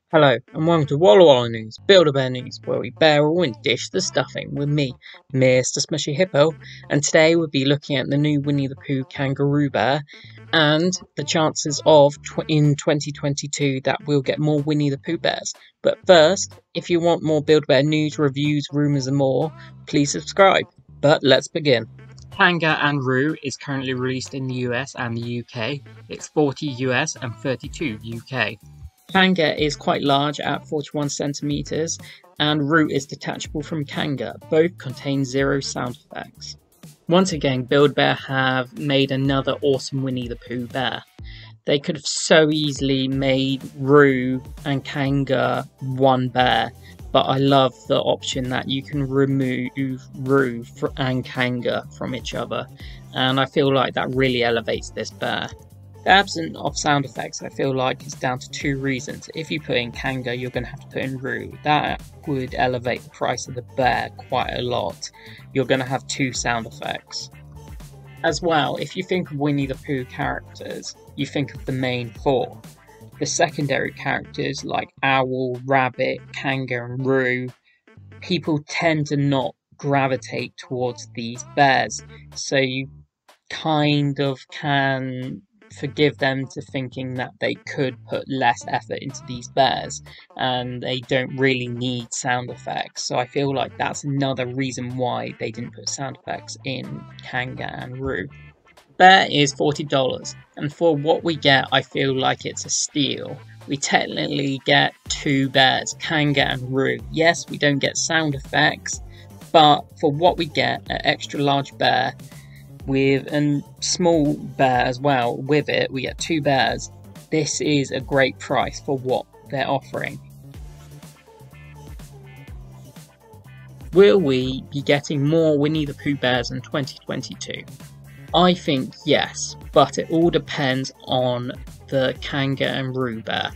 Hello and welcome to Walla Walla News, Build-A-Bear News, where we barrel and dish the stuffing with me, Mr. Smushy Hippo, and today we'll be looking at the new Winnie the Pooh Kangaroo Bear and the chances of in 2022 that we'll get more Winnie the Pooh Bears. But first, if you want more Build-A-Bear news, reviews, rumours and more, please subscribe. But let's begin. Kanga-roo is currently released in the US and the UK. It's 40 US and 32 UK. Kanga is quite large at 41 centimeters, and Roo is detachable from Kanga. Both contain 0 sound effects. Once again, Build-A-Bear have made another awesome Winnie the Pooh bear. They could have so easily made Roo and Kanga one bear, but I love the option that you can remove Roo and Kanga from each other, and I feel like that really elevates this bear. The absence of sound effects, I feel like, is down to 2 reasons. If you put in Kanga, you're going to have to put in Roo. That would elevate the price of the bear quite a lot. You're going to have 2 sound effects. As well, if you think of Winnie the Pooh characters, you think of the main 4. The secondary characters like Owl, Rabbit, Kanga and Roo, people tend to not gravitate towards these bears. So you kind of can forgive them to thinking that they could put less effort into these bears and they don't really need sound effects. So I feel like that's another reason why they didn't put sound effects in Kanga and Roo. Bear is $40, and for what we get, I feel like it's a steal. We technically get 2 bears, Kanga and Roo. Yes, we don't get sound effects, but for what we get, an extra large bear with a small bear as well, with it we get 2 bears. This is a great price for what they're offering. Will we be getting more Winnie the Pooh bears in 2022? I think yes, but it all depends on the Kanga and Roo bear.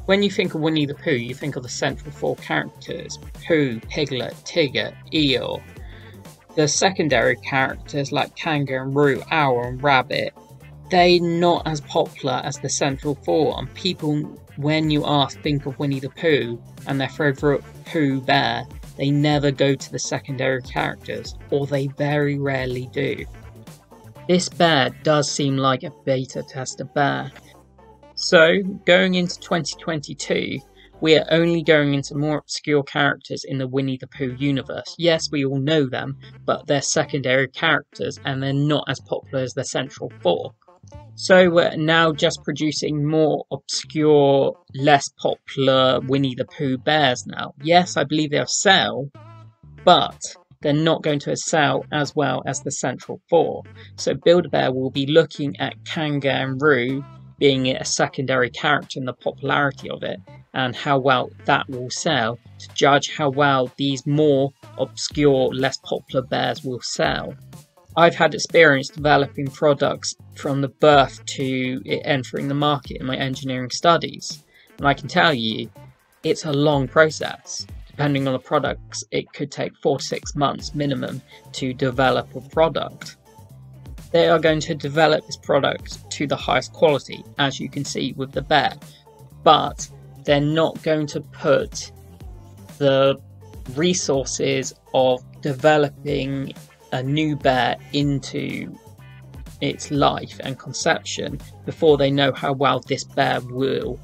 When you think of Winnie the Pooh, you think of the central 4 characters: Pooh, Piglet, Tigger, Eeyore. The secondary characters like Kanga and Roo, Owl and Rabbit, they're not as popular as the central 4, and people, when you ask, think of Winnie the Pooh and their favourite Pooh bear, they never go to the secondary characters, or they very rarely do. This bear does seem like a beta tester bear. So, going into 2022, we are only going into more obscure characters in the Winnie the Pooh universe. Yes, we all know them, but they're secondary characters and they're not as popular as the central 4. So we're now just producing more obscure, less popular Winnie the Pooh bears now. Yes, I believe they'll sell, but they're not going to sell as well as the central 4. So Build-A-Bear will be looking at Kanga and Roo being a secondary character and the popularity of it, and how well that will sell, to judge how well these more obscure, less popular bears will sell. I've had experience developing products from the birth to it entering the market in my engineering studies, and I can tell you, it's a long process. Depending on the products, it could take 4 to 6 months minimum to develop a product. They are going to develop this product to the highest quality, as you can see with the bear, but they're not going to put the resources of developing a new bear into its life and conception before they know how well this bear will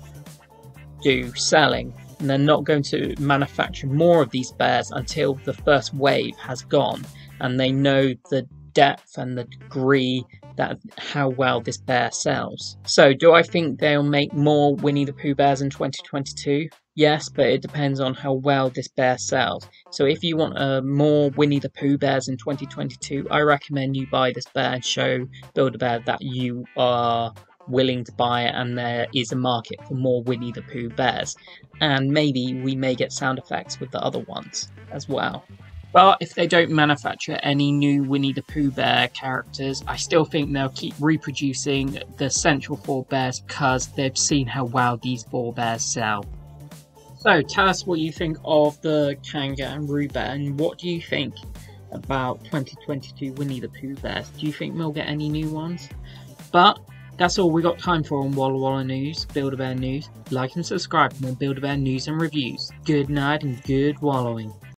do selling. And they're not going to manufacture more of these bears until the first wave has gone and they know the depth and the degree that how well this bear sells. So do I think they'll make more Winnie the Pooh bears in 2022? Yes, but it depends on how well this bear sells. So if you want more Winnie the Pooh bears in 2022, I recommend you buy this bear and show Build-A-Bear that you are willing to buy it and there is a market for more Winnie the Pooh bears. And maybe we may get sound effects with the other ones as well. But if they don't manufacture any new Winnie the Pooh bear characters, I still think they'll keep reproducing the central 4 bears because they've seen how well these 4 bears sell. So tell us what you think of the Kanga and Roo bear, and what do you think about 2022 Winnie the Pooh bears? Do you think we'll get any new ones? But That's all we got time for on Walla Walla News, Build-A-Bear News. Like and subscribe for more Build-A-Bear news and reviews. Good night and good wallowing.